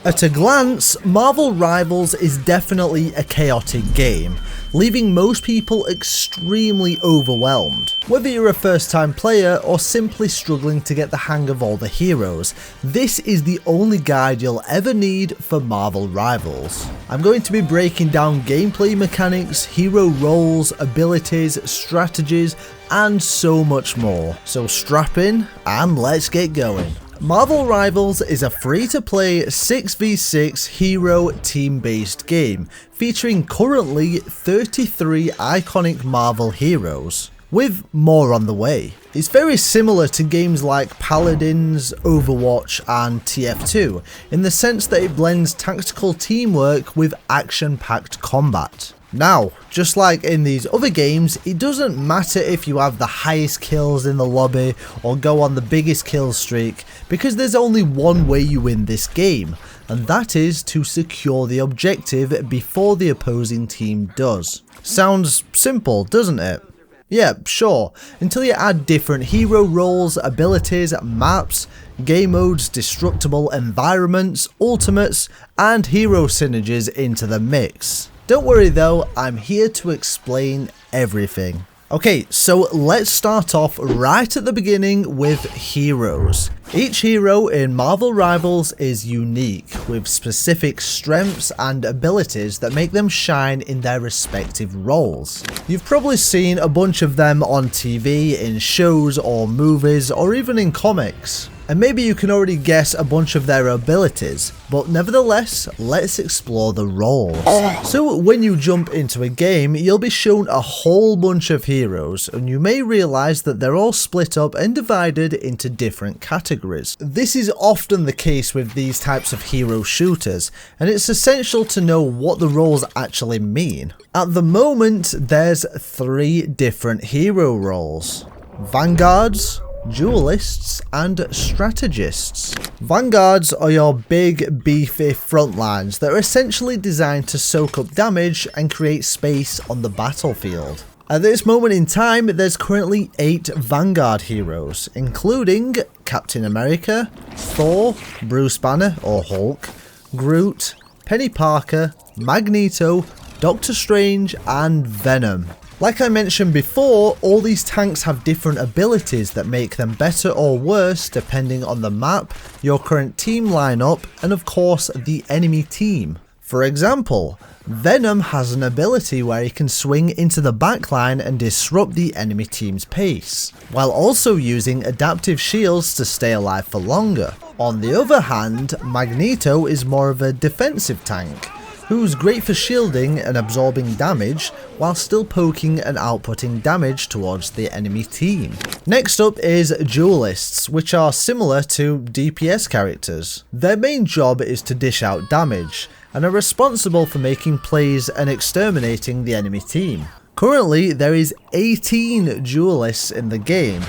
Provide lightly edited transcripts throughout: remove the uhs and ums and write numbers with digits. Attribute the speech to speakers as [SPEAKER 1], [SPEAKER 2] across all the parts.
[SPEAKER 1] At a glance, Marvel Rivals is definitely a chaotic game, leaving most people extremely overwhelmed. Whether you're a first time player or simply struggling to get the hang of all the heroes, this is the only guide you'll ever need for Marvel Rivals. I'm going to be breaking down gameplay mechanics, hero roles, abilities, strategies, and so much more. So strap in and let's get going. Marvel Rivals is a free-to-play 6v6 hero team-based game featuring currently 33 iconic Marvel heroes, with more on the way. It's very similar to games like Paladins, Overwatch and TF2 in the sense that it blends tactical teamwork with action-packed combat. Now, just like in these other games, it doesn't matter if you have the highest kills in the lobby or go on the biggest kill streak, because there's only one way you win this game, and that is to secure the objective before the opposing team does. Sounds simple, doesn't it? Yeah, sure, until you add different hero roles, abilities, maps, game modes, destructible environments, ultimates, and hero synergies into the mix. Don't worry though, I'm here to explain everything. Okay, so let's start off right at the beginning with heroes. Each hero in Marvel Rivals is unique, with specific strengths and abilities that make them shine in their respective roles. You've probably seen a bunch of them on TV, in shows or movies, or even in comics. And maybe you can already guess a bunch of their abilities, but nevertheless, let's explore the roles. So when you jump into a game, you'll be shown a whole bunch of heroes, and you may realise that they're all split up and divided into different categories. This is often the case with these types of hero shooters, and it's essential to know what the roles actually mean. At the moment, there's 3 different hero roles: Vanguards, Duelists and Strategists. Vanguards are your big, beefy front lines that are essentially designed to soak up damage and create space on the battlefield. At this moment in time, there's currently 8 Vanguard heroes, including Captain America, Thor, Bruce Banner or Hulk, Groot, Penny Parker, Magneto, Doctor Strange and Venom. Like I mentioned before, all these tanks have different abilities that make them better or worse depending on the map, your current team lineup, and of course the enemy team. For example, Venom has an ability where he can swing into the backline and disrupt the enemy team's pace, while also using adaptive shields to stay alive for longer. On the other hand, Magneto is more of a defensive tank, who's great for shielding and absorbing damage while still poking and outputting damage towards the enemy team. Next up is Duelists, which are similar to DPS characters. Their main job is to dish out damage, and are responsible for making plays and exterminating the enemy team. Currently, there is 18 Duelists in the game,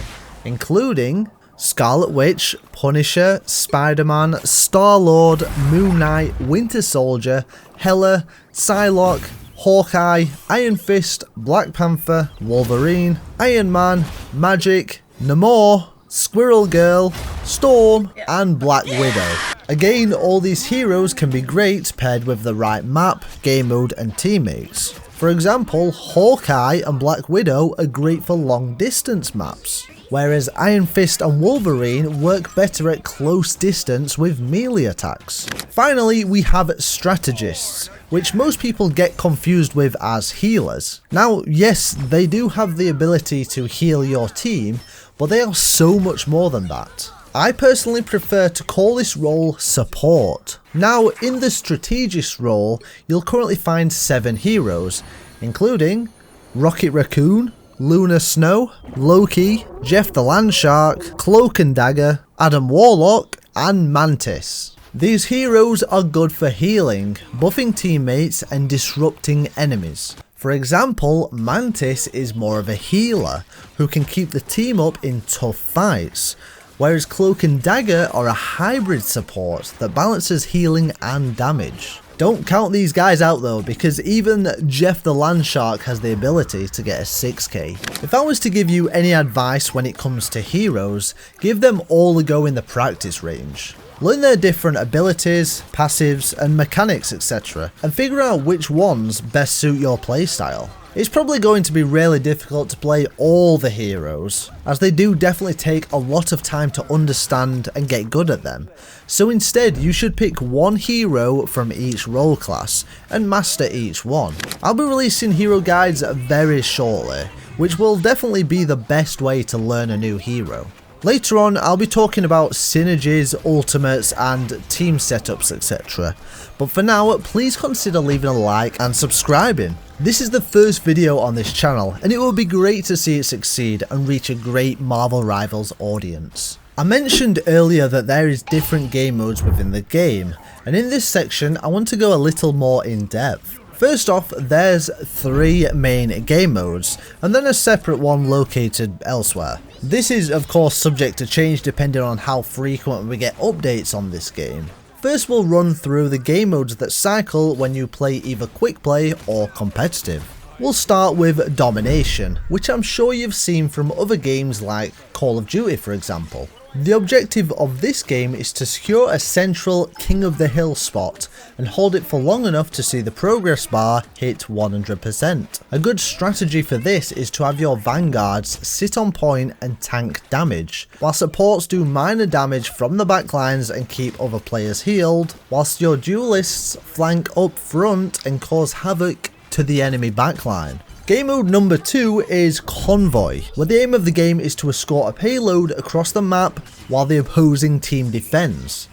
[SPEAKER 1] including Scarlet Witch, Punisher, Spider-Man, Star-Lord, Moon Knight, Winter Soldier, Hela, Psylocke, Hawkeye, Iron Fist, Black Panther, Wolverine, Iron Man, Magic, Namor, Squirrel Girl, Storm, and Black Widow. Again, all these heroes can be great paired with the right map, game mode, and teammates. For example, Hawkeye and Black Widow are great for long distance maps, whereas Iron Fist and Wolverine work better at close distance with melee attacks. Finally, we have Strategists, which most people get confused with as healers. Now, yes, they do have the ability to heal your team, but they are so much more than that. I personally prefer to call this role support. Now, in the Strategist role, you'll currently find 7 heroes, including Rocket Raccoon, Luna Snow, Loki, Jeff the Landshark, Cloak and Dagger, Adam Warlock, and Mantis. These heroes are good for healing, buffing teammates, and disrupting enemies. For example, Mantis is more of a healer, who can keep the team up in tough fights, whereas Cloak and Dagger are a hybrid support that balances healing and damage. Don't count these guys out though, because even Jeff the Landshark has the ability to get a 6k. If I was to give you any advice when it comes to heroes, give them all a go in the practice range. Learn their different abilities, passives and mechanics etc, and figure out which ones best suit your playstyle. It's probably going to be really difficult to play all the heroes, as they do definitely take a lot of time to understand and get good at them. So instead you should pick one hero from each role class and master each one. I'll be releasing hero guides very shortly, which will definitely be the best way to learn a new hero. Later on I'll be talking about synergies, ultimates and team setups etc. But for now, please consider leaving a like and subscribing. This is the first video on this channel and it will be great to see it succeed and reach a great Marvel Rivals audience. I mentioned earlier that there is different game modes within the game, and in this section I want to go a little more in depth. First off, there's 3 main game modes, and then a separate one located elsewhere. This is of course subject to change depending on how frequent we get updates on this game. First we'll run through the game modes that cycle when you play either quick play or competitive. We'll start with Domination, which I'm sure you've seen from other games like Call of Duty for example. The objective of this game is to secure a central King of the Hill spot and hold it for long enough to see the progress bar hit 100%. A good strategy for this is to have your vanguards sit on point and tank damage, while supports do minor damage from the backlines and keep other players healed, whilst your duelists flank up front and cause havoc to the enemy backline. Game mode number 2 is Convoy, where the aim of the game is to escort a payload across the map while the opposing team defends.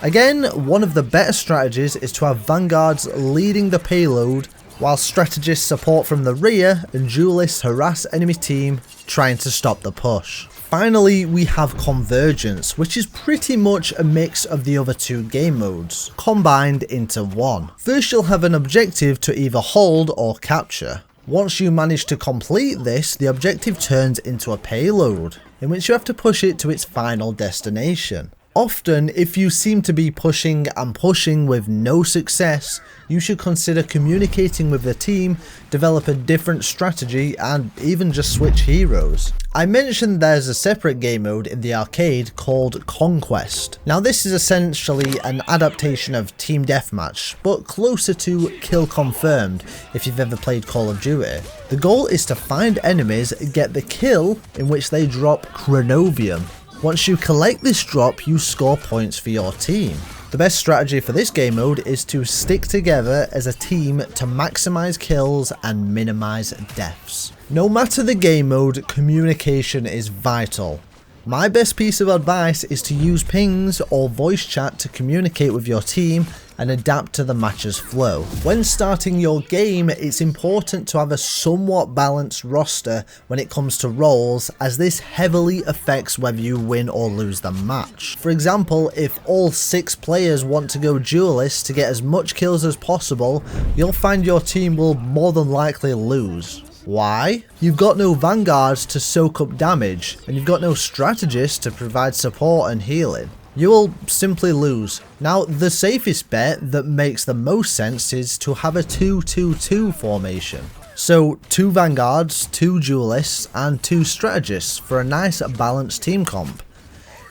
[SPEAKER 1] Again, one of the better strategies is to have vanguards leading the payload while strategists support from the rear and duelists harass enemy team trying to stop the push. Finally, we have Convergence, which is pretty much a mix of the other 2 game modes, combined into one. First you'll have an objective to either hold or capture. Once you manage to complete this, the objective turns into a payload, in which you have to push it to its final destination. Often, if you seem to be pushing and pushing with no success, you should consider communicating with the team, develop a different strategy, and even just switch heroes. I mentioned there's a separate game mode in the arcade called Conquest. Now this is essentially an adaptation of Team Deathmatch, but closer to Kill Confirmed if you've ever played Call of Duty. The goal is to find enemies, get the kill, in which they drop Chronovium. Once you collect this drop, you score points for your team. The best strategy for this game mode is to stick together as a team to maximize kills and minimize deaths. No matter the game mode, communication is vital. My best piece of advice is to use pings or voice chat to communicate with your team and adapt to the match's flow. When starting your game, it's important to have a somewhat balanced roster when it comes to roles, as this heavily affects whether you win or lose the match. For example, if all 6 players want to go duelist to get as much kills as possible, you'll find your team will more than likely lose. Why? You've got no vanguards to soak up damage, and you've got no strategists to provide support and healing. You will simply lose. Now, the safest bet that makes the most sense is to have a 2-2-2 formation. So 2 vanguards, 2 duelists, and 2 strategists for a nice balanced team comp.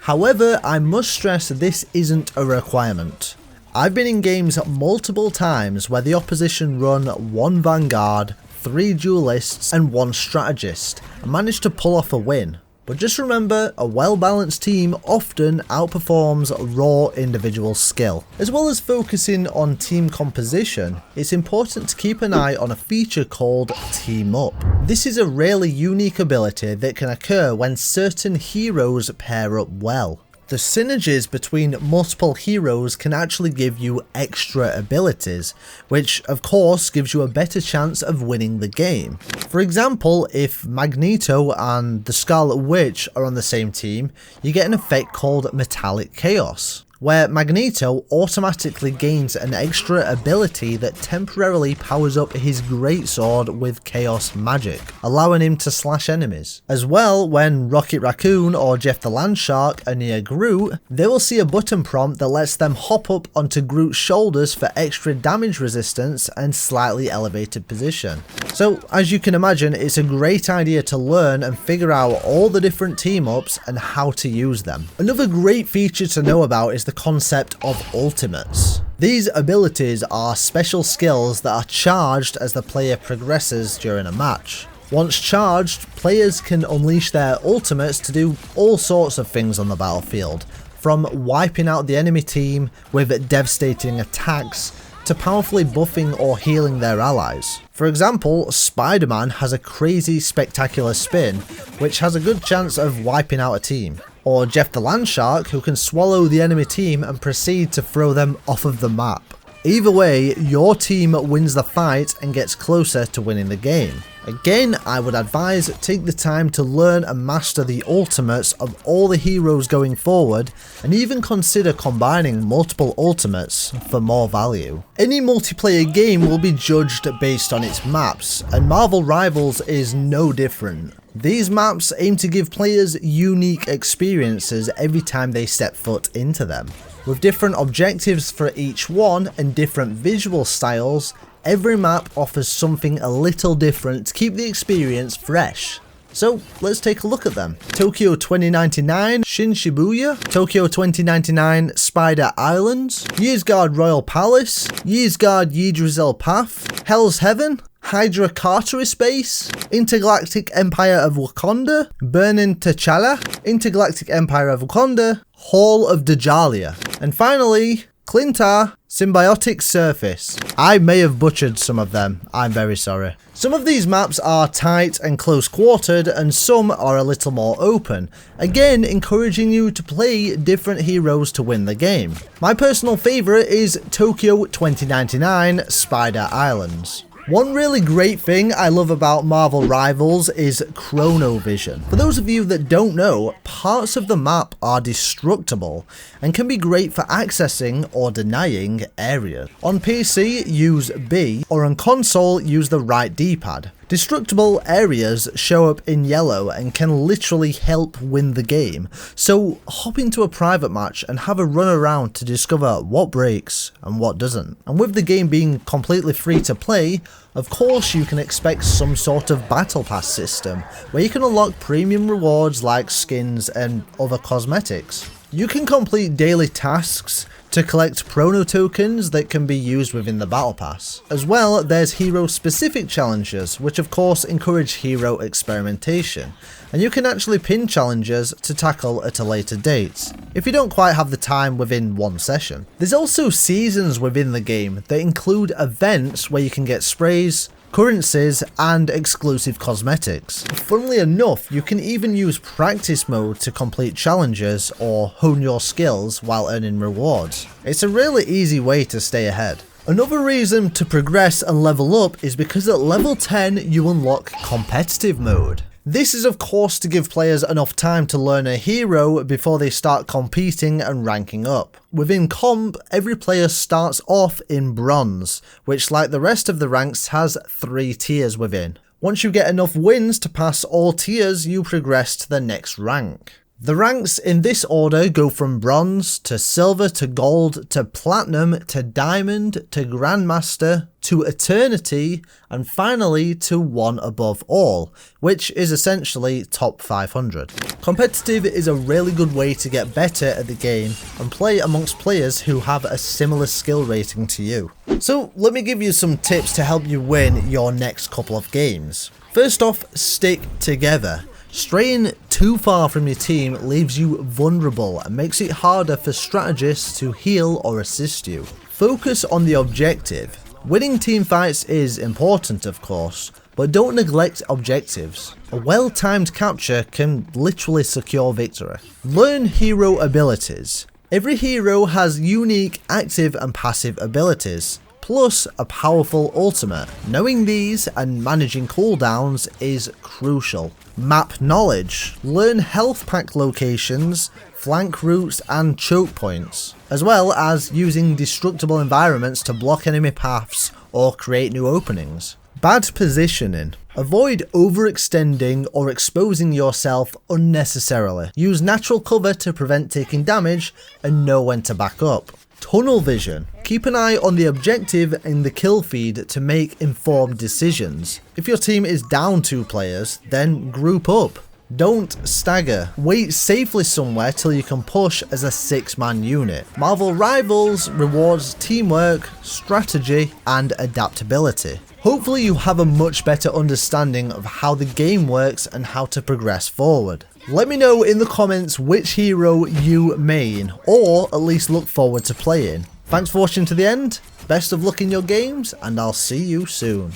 [SPEAKER 1] However, I must stress this isn't a requirement. I've been in games multiple times where the opposition run 1 vanguard, 3 duelists and 1 strategist, and managed to pull off a win. But just remember, a well-balanced team often outperforms raw individual skill. As well as focusing on team composition, it's important to keep an eye on a feature called Team Up. This is a really unique ability that can occur when certain heroes pair up well. The synergies between multiple heroes can actually give you extra abilities, which of course gives you a better chance of winning the game. For example, if Magneto and the Scarlet Witch are on the same team, you get an effect called Metallic Chaos. where Magneto automatically gains an extra ability that temporarily powers up his greatsword with chaos magic, allowing him to slash enemies. As well, when Rocket Raccoon or Jeff the Landshark are near Groot, they will see a button prompt that lets them hop up onto Groot's shoulders for extra damage resistance and slightly elevated position. So as you can imagine, it's a great idea to learn and figure out all the different team ups and how to use them. Another great feature to know about is the concept of ultimates. These abilities are special skills that are charged as the player progresses during a match. Once charged, players can unleash their ultimates to do all sorts of things on the battlefield, from wiping out the enemy team with devastating attacks to powerfully buffing or healing their allies. For example, Spider-Man has a crazy spectacular spin, which has a good chance of wiping out a team. Or Jeff the Landshark, who can swallow the enemy team and proceed to throw them off of the map. Either way, your team wins the fight and gets closer to winning the game. Again, I would advise take the time to learn and master the ultimates of all the heroes going forward, and even consider combining multiple ultimates for more value. Any multiplayer game will be judged based on its maps, and Marvel Rivals is no different. These maps aim to give players unique experiences every time they step foot into them. With different objectives for each one and different visual styles, every map offers something a little different to keep the experience fresh. So let's take a look at them. Tokyo 2099 Shin Shibuya, Tokyo 2099 Spider Islands, Yearsguard Royal Palace, Yearsguard Yggdrasil Path, Hell's Heaven, Hydra Carteris Base, Intergalactic Empire of Wakanda, Burning T'Challa, Intergalactic Empire of Wakanda, Hall of Dajalia, and finally, Clintar Symbiotic Surface. I may have butchered some of them, I'm very sorry. Some of these maps are tight and close quartered, and some are a little more open, again encouraging you to play different heroes to win the game. My personal favourite is Tokyo 2099 Spider Islands. One really great thing I love about Marvel Rivals is chronovision. For those of you that don't know, parts of the map are destructible and can be great for accessing or denying areas. On PC, use B, or on console, use the right D-pad. Destructible areas show up in yellow and can literally help win the game, so hop into a private match and have a run around to discover what breaks and what doesn't. And with the game being completely free to play, of course you can expect some sort of battle pass system, where you can unlock premium rewards like skins and other cosmetics. You can complete daily tasks to collect Chrono tokens that can be used within the battle pass. As well, there's hero specific challenges, which of course encourage hero experimentation, and you can actually pin challenges to tackle at a later date, if you don't quite have the time within one session. There's also seasons within the game that include events where you can get sprays, currencies and exclusive cosmetics. Funnily enough, you can even use practice mode to complete challenges or hone your skills while earning rewards. It's a really easy way to stay ahead. Another reason to progress and level up is because at level 10 you unlock competitive mode. This is of course to give players enough time to learn a hero before they start competing and ranking up. Within comp, every player starts off in bronze, which like the rest of the ranks has 3 tiers within. Once you get enough wins to pass all tiers, you progress to the next rank. The ranks in this order go from bronze to silver to gold to platinum to diamond to grandmaster to eternity and finally to one above all, which is essentially top 500. Competitive is a really good way to get better at the game and play amongst players who have a similar skill rating to you. So let me give you some tips to help you win your next couple of games. First off, stick together. Straying too far from your team leaves you vulnerable and makes it harder for strategists to heal or assist you. Focus on the objective. Winning team fights is important of course, but don't neglect objectives. A well-timed capture can literally secure victory. Learn hero abilities. Every hero has unique active and passive abilities. plus a powerful ultimate. Knowing these and managing cooldowns is crucial. Map knowledge. Learn health pack locations, flank routes and choke points, as well as using destructible environments to block enemy paths or create new openings. Bad positioning. Avoid overextending or exposing yourself unnecessarily. Use natural cover to prevent taking damage and know when to back up. Tunnel vision. Keep an eye on the objective and the kill feed to make informed decisions. If your team is down 2 players, then group up. Don't stagger. Wait safely somewhere till you can push as a 6-man unit. Marvel Rivals rewards teamwork, strategy and adaptability. Hopefully you have a much better understanding of how the game works and how to progress forward. Let me know in the comments which hero you main, or at least look forward to playing. Thanks for watching to the end, best of luck in your games, and I'll see you soon.